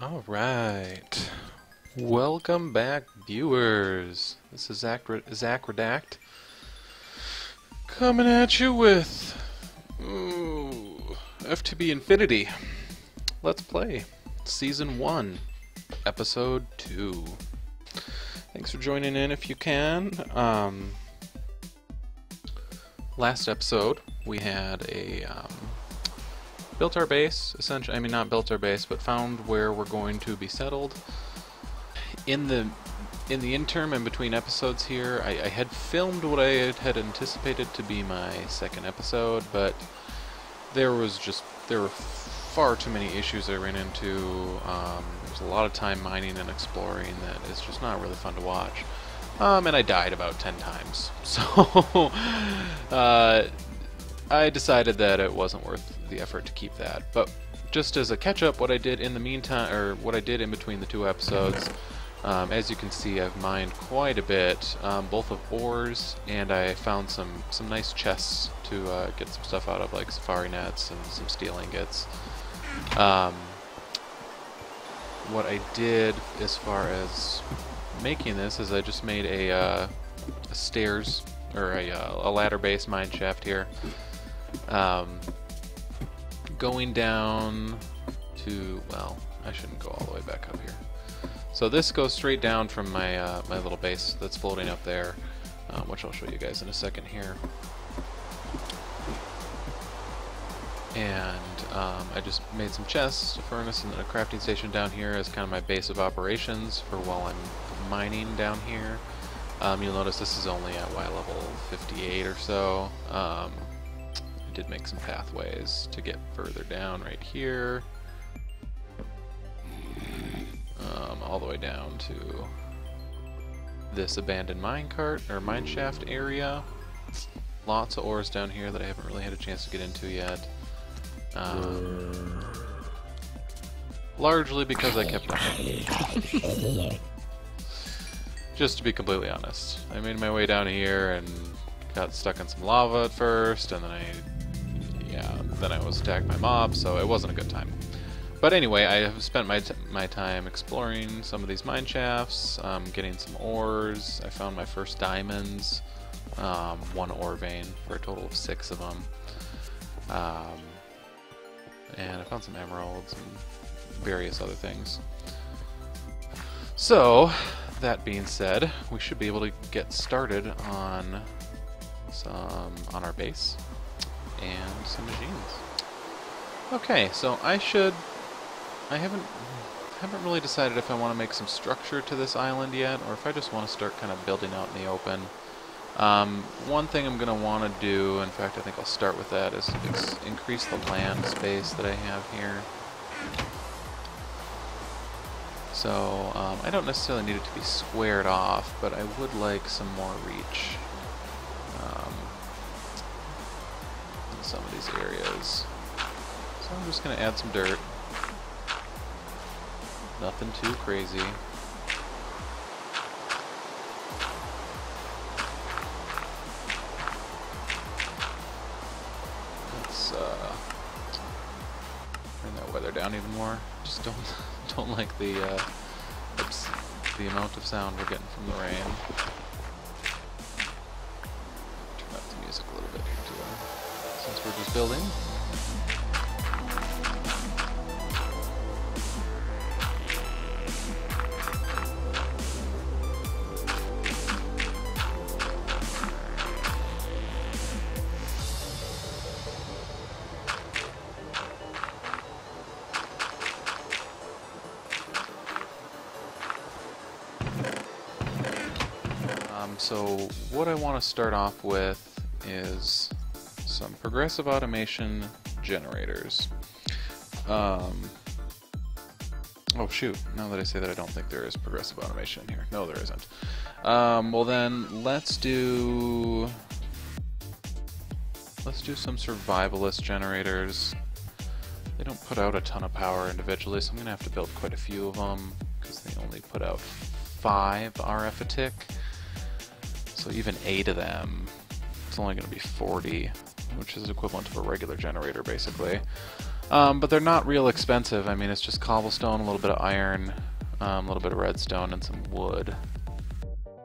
Alright, welcome back viewers. This is ZacRedact coming at you with FTB Infinity. Let's play Season 1, Episode 2. Thanks for joining in if you can. Last episode we had a built our base, essentially. I mean, not built our base, but found where we're going to be settled. In the interim in between episodes here, I had filmed what I had anticipated to be my second episode, but there were far too many issues I ran into. There's a lot of time mining and exploring that is just not really fun to watch. And I died about 10 times. So I decided that it wasn't worth the effort to keep that. But just as a catch-up, what I did in the meantime, or what I did in between the two episodes, as you can see, I've mined quite a bit, both of ores, and I found some nice chests to get some stuff out of, like safari nets and some steel ingots. What I did as far as making this is I just made a stairs, or a ladder-based mine shaft here. Going down to, well, I shouldn't go all the way back up here. So this goes straight down from my my little base that's floating up there, which I'll show you guys in a second here. And I just made some chests, a furnace, and then a crafting station down here as kind of my base of operations for while I'm mining down here. You'll notice this is only at Y level 58 or so. I did make some pathways to get further down right here. All the way down to this abandoned minecart, or mineshaft area. Lots of ores down here that I haven't really had a chance to get into yet. Largely because I kept dying. Just to be completely honest. I made my way down here and got stuck in some lava at first, and then I was attacked by mobs, so it wasn't a good time. But anyway, I have spent my time exploring some of these mine shafts, getting some ores. I found my first diamonds, one ore vein for a total of 6 of them. And I found some emeralds and various other things. So, that being said, we should be able to get started on our base and some machines. Okay, so I haven't really decided if I want to make some structure to this island yet, or if I just want to start kind of building out in the open. One thing I'm going to want to do, in fact I think I'll start with that, is increase the land space that I have here. So I don't necessarily need it to be squared off, but I would like some more reach in some of these areas. So I'm just going to add some dirt. Nothing too crazy. Let's bring that weather down even more. Just don't like the amount of sound we're getting from the rain. Turn up the music a little bit here too, since we're just building. So what I want to start off with is some progressive automation generators. Oh shoot, now that I say that, I don't think there is progressive automation in here. No, there isn't. Well then, let's do some survivalist generators. They don't put out a ton of power individually, so I'm going to have to build quite a few of them, because they only put out 5 RF a tick. So even 8 of them, it's only going to be 40, which is equivalent to a regular generator, basically. But they're not real expensive. I mean, it's just cobblestone, a little bit of iron, a little bit of redstone, and some wood,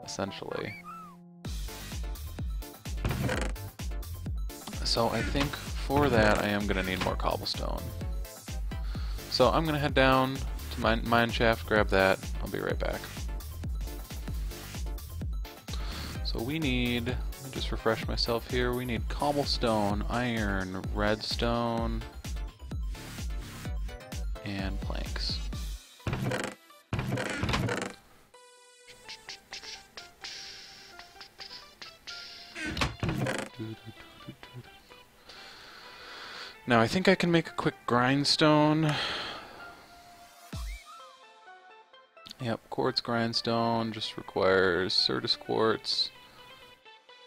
essentially. So I think for that I am going to need more cobblestone. So I'm going to head down to my mine shaft, grab that. I'll be right back. So we need, let me just refresh myself here, we need cobblestone, iron, redstone, and planks. Now I think I can make a quick grindstone. Yep, quartz grindstone just requires Certus quartz,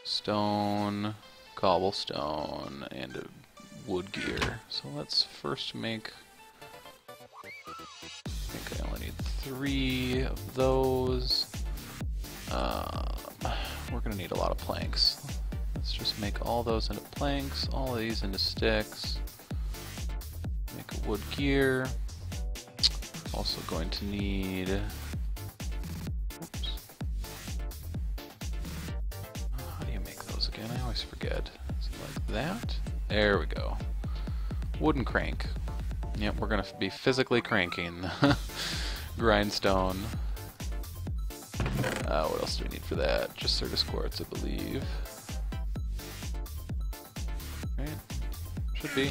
stone, cobblestone, and a wood gear. So let's first make, I think I only need 3 of those. We're gonna need a lot of planks. Let's just make all those into planks, all of these into sticks. Make a wood gear. Also going to need, oops. How do you make those again? I always forget. Is it like that? There we go. Wooden crank. Yep, we're gonna be physically cranking grindstone. What else do we need for that? Just Certus quartz, I believe. Right? Should be.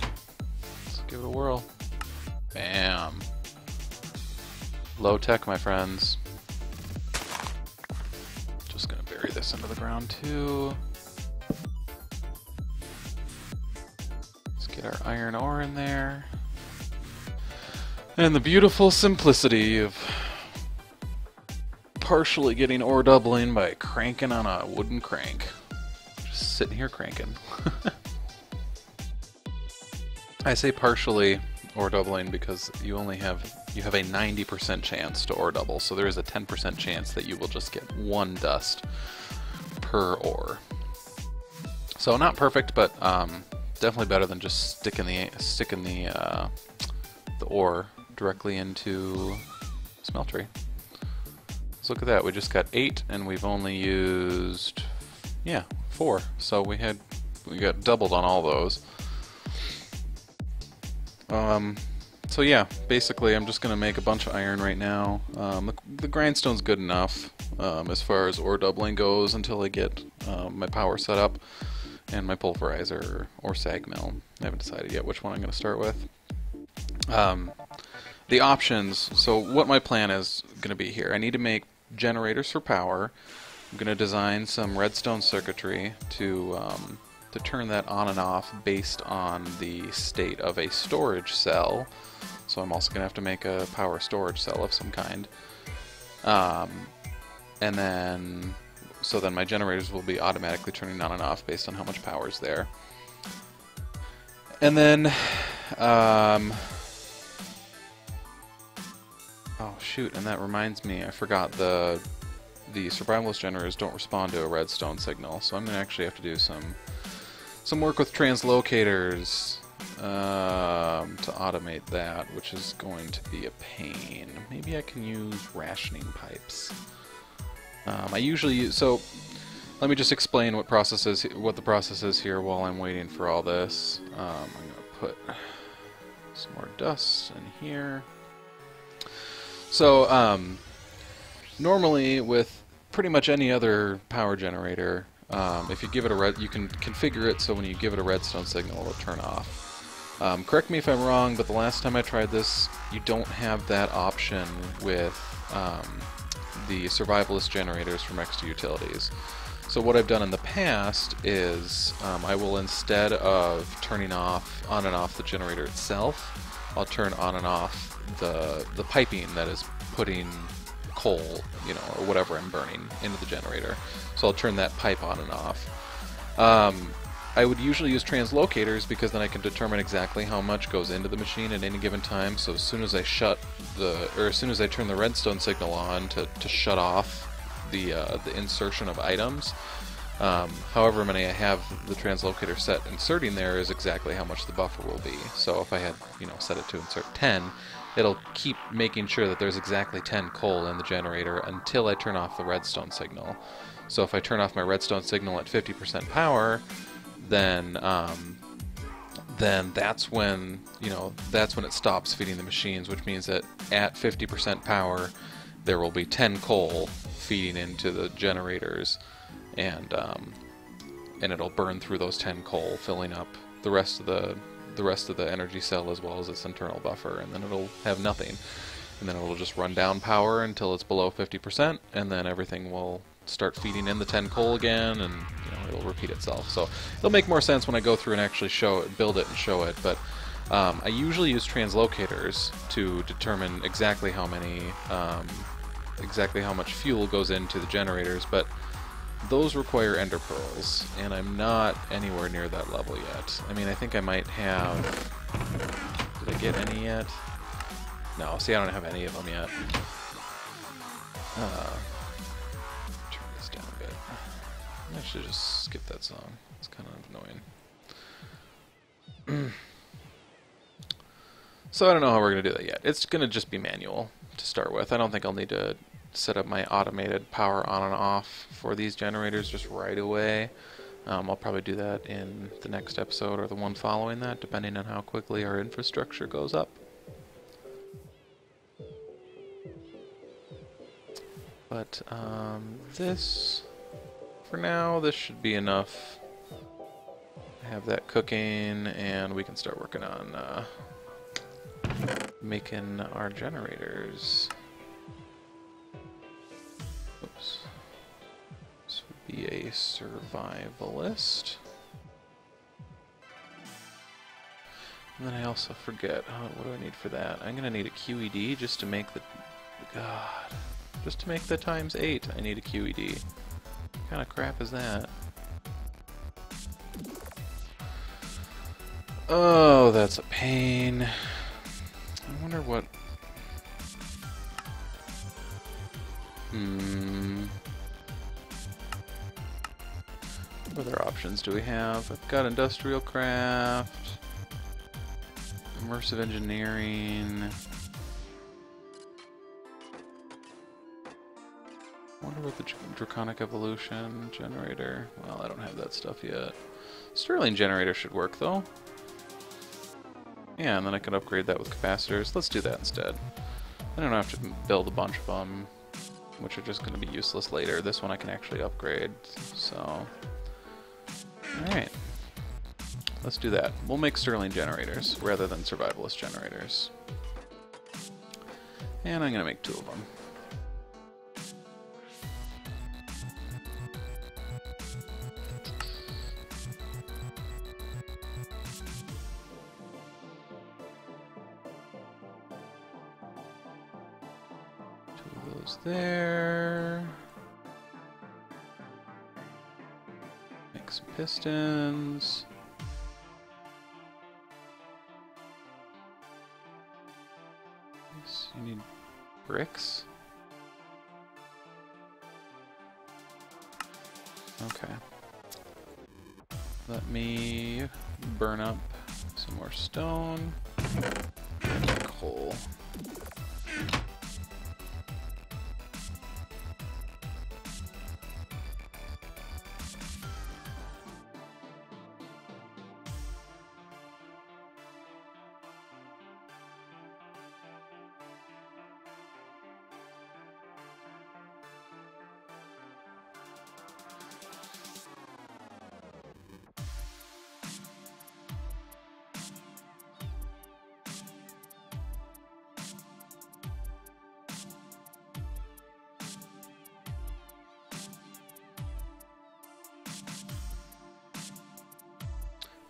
Let's give it a whirl. Bam. Low tech, my friends. Just gonna bury this into the ground too. Let's get our iron ore in there. And the beautiful simplicity of partially getting ore doubling by cranking on a wooden crank. Just sitting here cranking. I say partially ore doubling because you have a 90% chance to ore double, so there is a 10% chance that you will just get 1 dust per ore. So not perfect, but definitely better than just sticking the ore directly into smeltery. Let's look at that. We just got 8, and we've only used 4. So we got doubled on all those. So yeah, basically I'm just going to make a bunch of iron right now. The grindstone's good enough as far as ore doubling goes until I get my power set up and my pulverizer or sag mill. I haven't decided yet which one I'm going to start with. The options, so what my plan is going to be here. I need to make generators for power. I'm going to design some redstone circuitry to turn that on and off based on the state of a storage cell. So I'm also going to have to make a power storage cell of some kind. And then, so then my generators will be automatically turning on and off based on how much power is there. And then, oh shoot, and that reminds me, I forgot the survivalist generators don't respond to a redstone signal, so I'm going to actually have to do some work with translocators to automate that, which is going to be a pain. Maybe I can use rationing pipes. I usually use, so let me just explain what the process is here while I'm waiting for all this. I'm going to put some more dust in here. So normally with pretty much any other power generator, if you give it you can configure it so when you give it a redstone signal, it'll turn off. Correct me if I'm wrong, but the last time I tried this, you don't have that option with the survivalist generators from Extra Utilities. So what I've done in the past is I will, instead of turning on and off the generator itself, I'll turn on and off the piping that is putting coal, or whatever I'm burning into the generator. So I'll turn that pipe on and off. I would usually use translocators because then I can determine exactly how much goes into the machine at any given time. So as soon as I as soon as I turn the redstone signal on to shut off the insertion of items, However many I have the translocator set inserting there is exactly how much the buffer will be. So if I had, set it to insert 10, it'll keep making sure that there's exactly 10 coal in the generator until I turn off the redstone signal. So if I turn off my redstone signal at 50% power, then that's when it stops feeding the machines, which means that at 50% power there will be 10 coal feeding into the generators, and it'll burn through those 10 coal, filling up the rest of the energy cell as well as its internal buffer, and then it'll have nothing, and then it'll just run down power until it's below 50%, and then everything will start feeding in the 10 coal again, and it'll repeat itself. So it'll make more sense when I go through and actually build it and show it. But I usually use translocators to determine exactly how much fuel goes into the generators, but those require ender pearls, and I'm not anywhere near that level yet. I mean, I think I might have... Did I get any yet? No, see, I don't have any of them yet. Turn this down a bit. I should just skip that song. It's kind of annoying. So I don't know how we're going to do that yet. It's going to just be manual to start with. I don't think I'll need to set up my automated power on and off for these generators just right away. I'll probably do that in the next episode or the one following that, depending on how quickly our infrastructure goes up. But this, for now, this should be enough. Have that cooking, and we can start working on making our generators. Oops. This would be a survivalist. And then I also forget, what do I need for that? I'm gonna need a QED just to make the... God. Just to make the ×8, I need a QED. What kind of crap is that? Oh, that's a pain. I wonder what... What other options do we have? I've got industrial craft, immersive engineering. I wonder what the draconic evolution generator... Well, I don't have that stuff yet. Stirling generator should work, though. Yeah, and then I can upgrade that with capacitors. Let's do that instead. I don't have to build a bunch of them, which are just going to be useless later. This one I can actually upgrade, so... Alright. Let's do that. We'll make Stirling generators, rather than survivalist generators. And I'm going to make 2 of them. There. Make some pistons. You need bricks. Okay. Let me burn up some more stone and coal.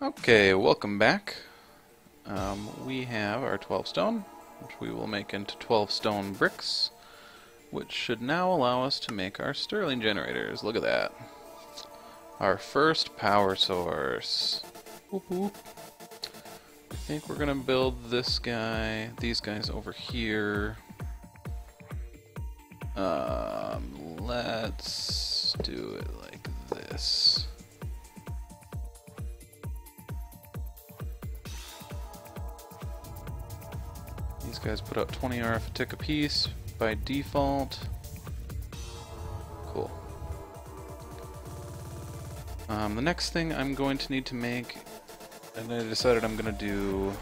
Okay, welcome back. We have our 12 stone, which we will make into 12 stone bricks, which should now allow us to make our Stirling generators. Look at that. Our first power source. Whoop whoop. I think we're gonna build this guy, these guys over here. Let's do it like this. These guys put out 20 RF a tick a piece by default. Cool. The next thing I'm going to need to make, and I decided I'm going to do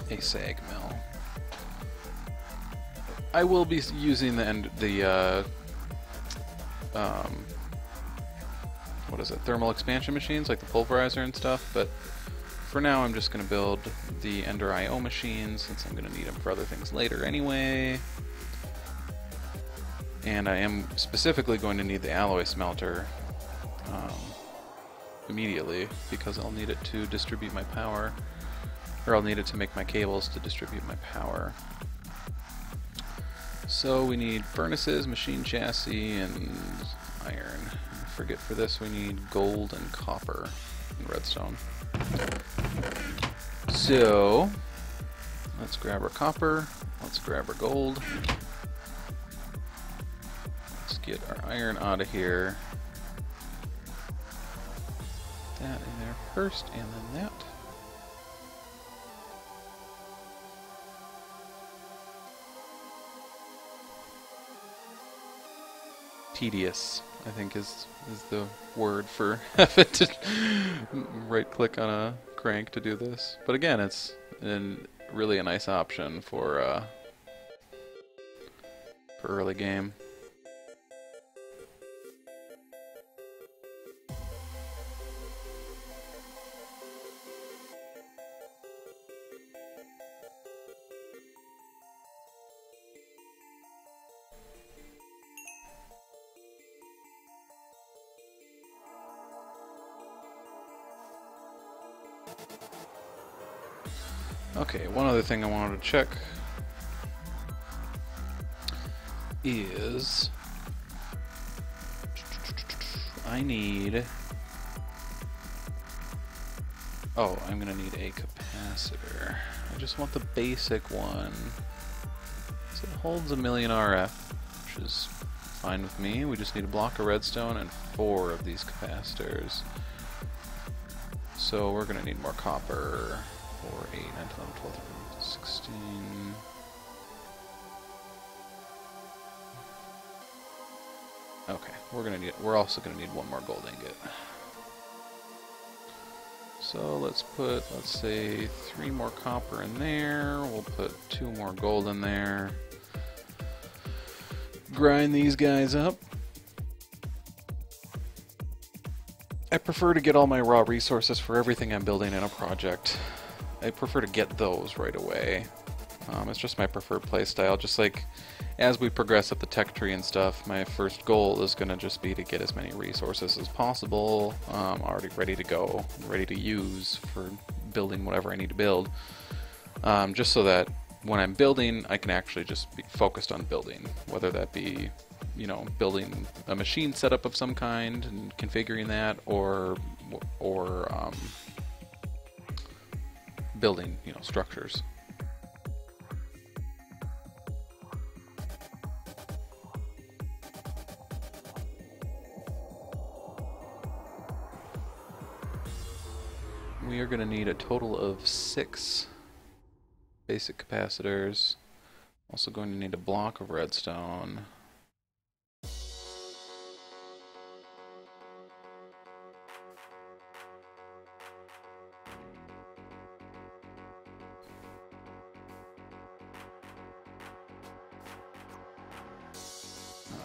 a sag mill. I will be using what is it, thermal expansion machines like the pulverizer and stuff, but for now I'm just going to build the Ender IO machines since I'm going to need them for other things later anyway. And I am specifically going to need the alloy smelter immediately because I'll need it to distribute my power, or I'll need it to make my cables to distribute my power. So we need furnaces, machine chassis, and iron. I forget for this we need gold and copper and redstone. So let's grab our copper, let's grab our gold, let's get our iron out of here. That in there first, and then that. Tedious, I think, is the word for having to right click on a crank to do this. But again, it's really a nice option for early game. Okay, one other thing I wanted to check is I need... Oh, I'm gonna need a capacitor. I just want the basic one. So it holds 1,000,000 RF, which is fine with me. We just need a block of redstone and 4 of these capacitors. So we're gonna need more copper. 4, 8, 9, 10, 11, 12, 13, 16. Okay, we're also gonna need 1 more gold ingot. So let's say 3 more copper in there. We'll put 2 more gold in there. Grind these guys up. I prefer to get all my raw resources for everything I'm building in a project. I prefer to get those right away. It's just my preferred playstyle. Just like as we progress up the tech tree and stuff, my first goal is going to just be to get as many resources as possible already ready to go, ready to use for building whatever I need to build. Just so that when I'm building, I can actually just be focused on building, whether that be, you know, building a machine setup of some kind and configuring that, or building, you know, structures. We are going to need a total of 6 basic capacitors. Also going to need a block of redstone.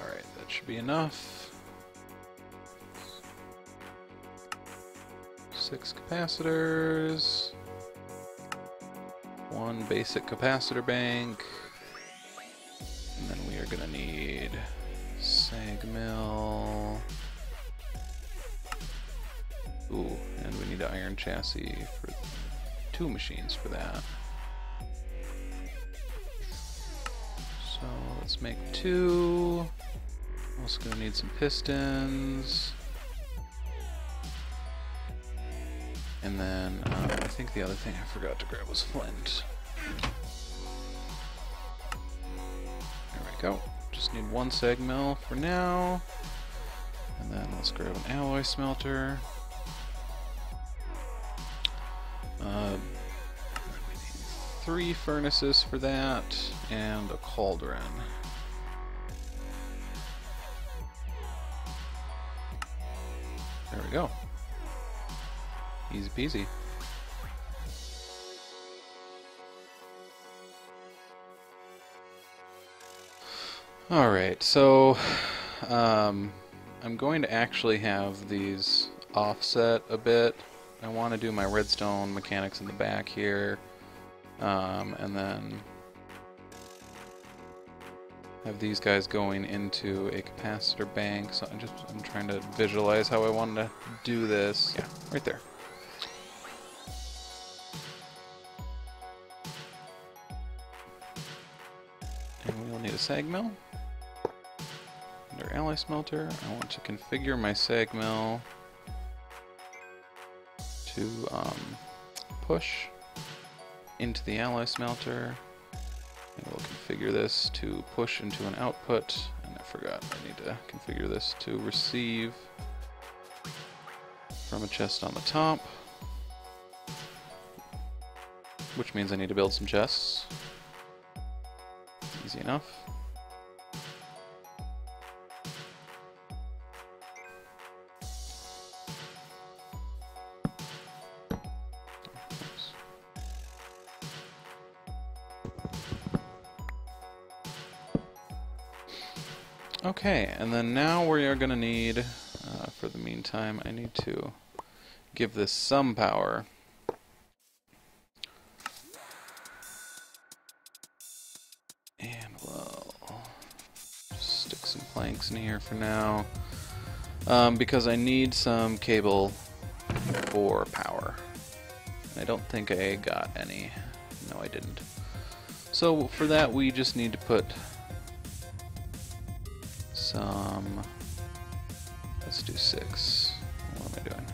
Alright, that should be enough. 6 capacitors. 1 basic capacitor bank. And then we are going to need sag mill. Ooh, and we need an iron chassis for 2 machines for that. So let's make 2. Also going to need some pistons. And then I think the other thing I forgot to grab was flint. There we go. Just need 1 sag mill for now. then let's grab an alloy smelter. We need 3 furnaces for that, and a cauldron. There we go. Easy peasy. Alright, so I'm going to actually have these offset a bit. I want to do my redstone mechanics in the back here, and then have these guys going into a capacitor bank. So I'm trying to visualize how I want to do this. Yeah, right there. And we will need a sag mill. Under alloy smelter, I want to configure my sag mill to push into the alloy smelter. And we'll configure this to push into an output. And I forgot, I need to configure this to receive from a chest on the top. Which means I need to build some chests. Easy enough. Okay, and then now we are going to need, for the meantime, I need to give this some power. And we'll just stick some planks in here for now, because I need some cable for power. And I don't think I got any. No, I didn't. So for that we just need to put some, let's do 6. What am I doing?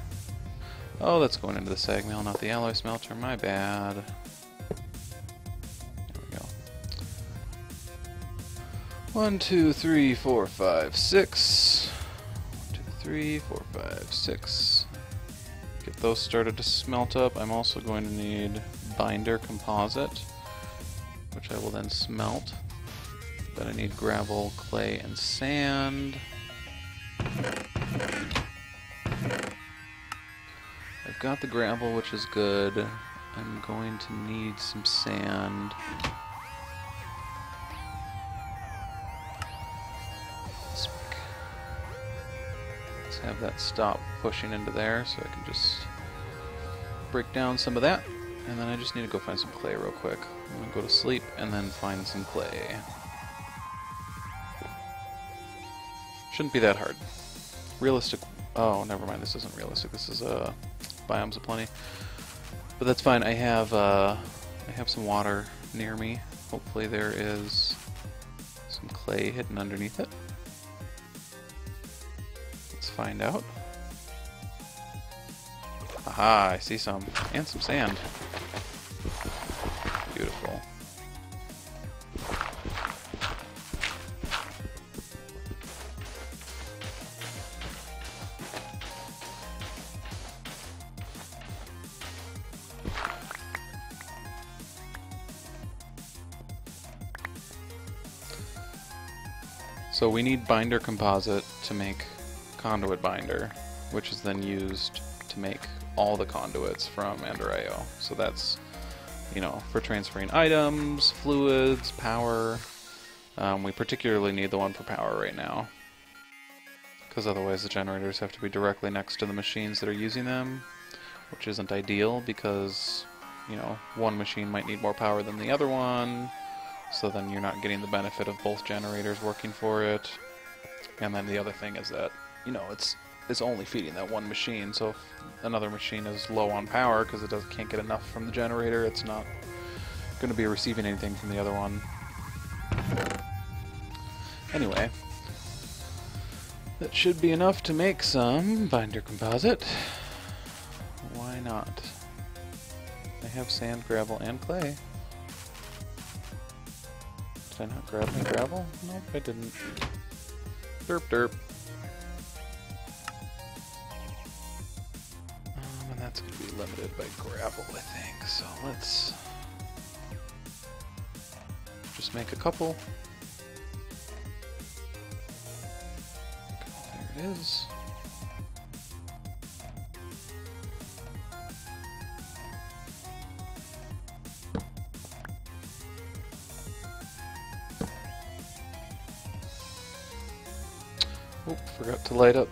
Oh, that's going into the sag mill, not the alloy smelter, my bad. There we go. 1, 2, 3, 4, 5, 6. 1, 2, 3, 4, 5, 6. Get those started to smelt up. I'm also going to need binder composite, which I will then smelt. Then I need gravel, clay, and sand. I've got the gravel, which is good. I'm going to need some sand. Let's have that stop pushing into there so I can just break down some of that. And then I just need to go find some clay real quick. I'm going to go to sleep and then find some clay. Shouldn't be that hard. Realistic. Oh, never mind. This isn't realistic. This is biomes of plenty. But that's fine. I have some water near me. Hopefully there is some clay hidden underneath it. Let's find out. Aha! I see some, and some sand. Beautiful. So we need binder composite to make conduit binder, which is then used to make all the conduits from Ender.io. So that's, you know, for transferring items, fluids, power. We particularly need the one for power right now, because otherwise the generators have to be directly next to the machines that are using them, which isn't ideal because, you know, one machine might need more power than the other one. So then you're not getting the benefit of both generators working for it. And then the other thing is that, you know, it's only feeding that one machine, so if another machine is low on power because it can't get enough from the generator, it's not going to be receiving anything from the other one. Anyway, that should be enough to make some binder composite. Why not? I have sand, gravel, and clay. Did I not grab my gravel? Nope, I didn't. Derp derp. limited by gravel, I think. So let's just make a couple. There it is. Oh, forgot to light up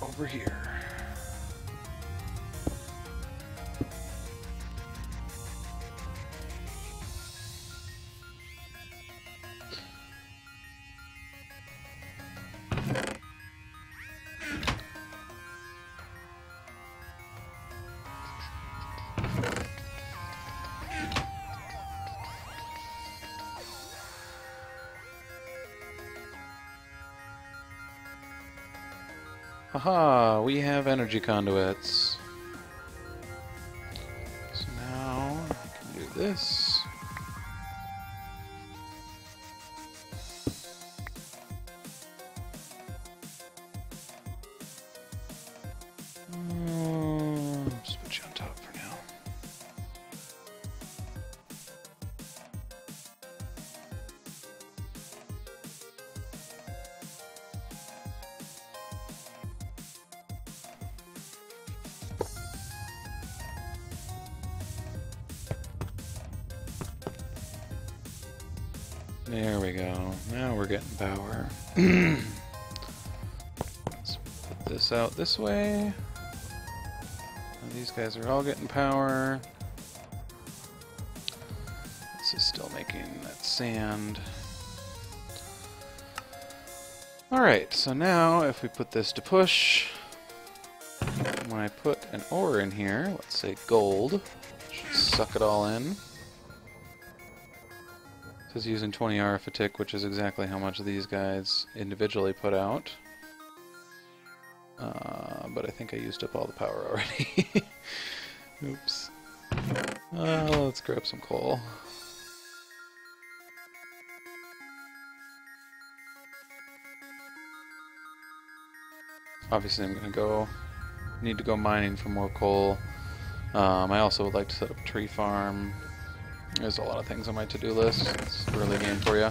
over here. Aha, we have energy conduits. So now I can do this. Just put you on top for now. There we go. Now we're getting power. Let's put this out this way. Now these guys are all getting power. This is still making that sand. Alright, so now if we put this to push, when I put an ore in here, let's say gold, should suck it all in. This is using 20 RF a tick, which is exactly how much these guys individually put out. But I think I used up all the power already. Oops. Let's grab some coal. Obviously I'm gonna need to go mining for more coal. I also would like to set up a tree farm. There's a lot of things on my to-do list. It's an early game for you.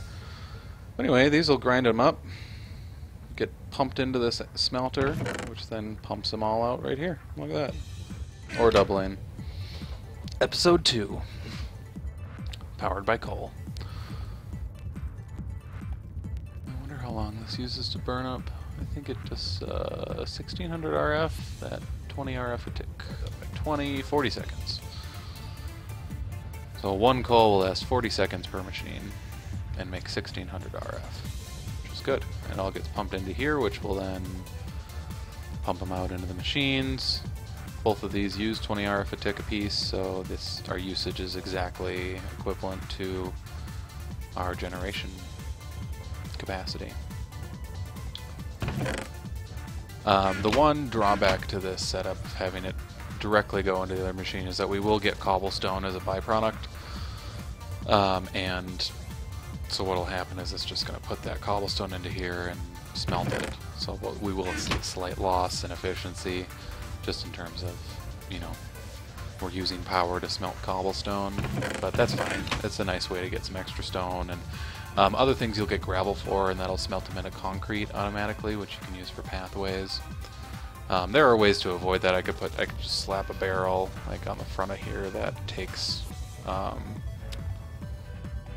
Anyway, these will grind them up, get pumped into this smelter, which then pumps them all out right here. Look at that. Ore doubling. Episode 2. Powered by coal. I wonder how long this uses to burn up. I think it just 1600 RF, that 20 RF a tick. 40 seconds. So one coal will last 40 seconds per machine and make 1600 RF, which is good. It all gets pumped into here, which will then pump them out into the machines. Both of these use 20 RF a tick a piece, so our usage is exactly equivalent to our generation capacity. The one drawback to this setup, having it directly go into the other machine, is that we will get cobblestone as a byproduct. And so what will happen is it's just going to put that cobblestone into here and smelt it. So we will see a slight loss in efficiency, just in terms of, you know, we're using power to smelt cobblestone, but that's fine. It's a nice way to get some extra stone. And other things you'll get gravel for, and that'll smelt them into concrete automatically, which you can use for pathways. There are ways to avoid that. I could just slap a barrel like on the front of here that takes,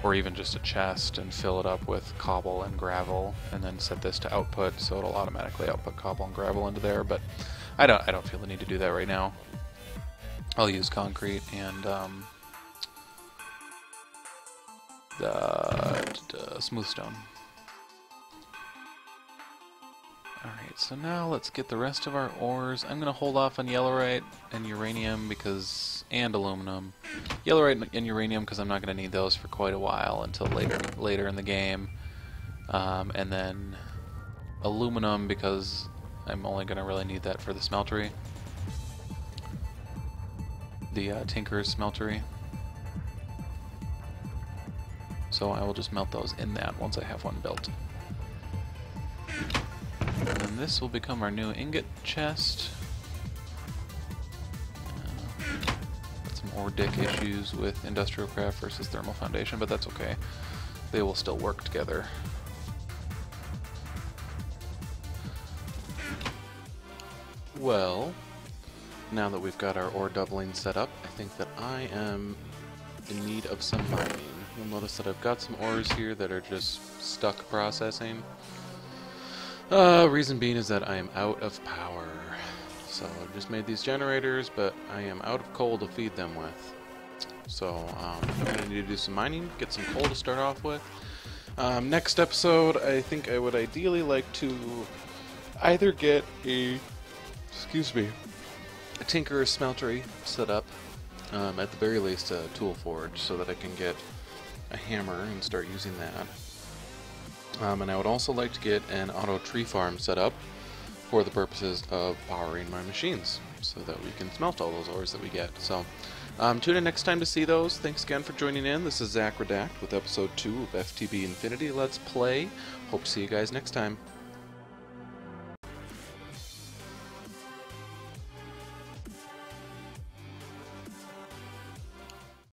or even just a chest, and fill it up with cobble and gravel, and then set this to output, so it'll automatically output cobble and gravel into there. But I don't feel the need to do that right now. I'll use concrete and the smooth stone. Alright, so now let's get the rest of our ores. I'm going to hold off on yellowite and uranium and aluminum. Yellowite and uranium because I'm not going to need those for quite a while until later in the game. And then aluminum because I'm only going to really need that for the smeltery. The Tinker's smeltery. So I will just melt those in that once I have one built. And then this will become our new ingot chest. some ore dick issues with industrial craft versus thermal foundation, but that's okay. They will still work together. Well, now that we've got our ore doubling set up, I think that I am in need of some mining. You'll notice that I've got some ores here that are just stuck processing. Reason being is that I am out of power. So I've just made these generators, but I am out of coal to feed them with. So I'm going to need to do some mining, get some coal to start off with. Next episode, I think I would ideally like to either get a tinker or smeltery set up, at the very least a tool forge, so that I can get a hammer and start using that. And I would also like to get an auto tree farm set up for the purposes of powering my machines, so that we can smelt all those ores that we get. So tune in next time to see those. Thanks again for joining in. This is ZacRedact with episode 2 of FTB Infinity Let's Play. Hope to see you guys next time.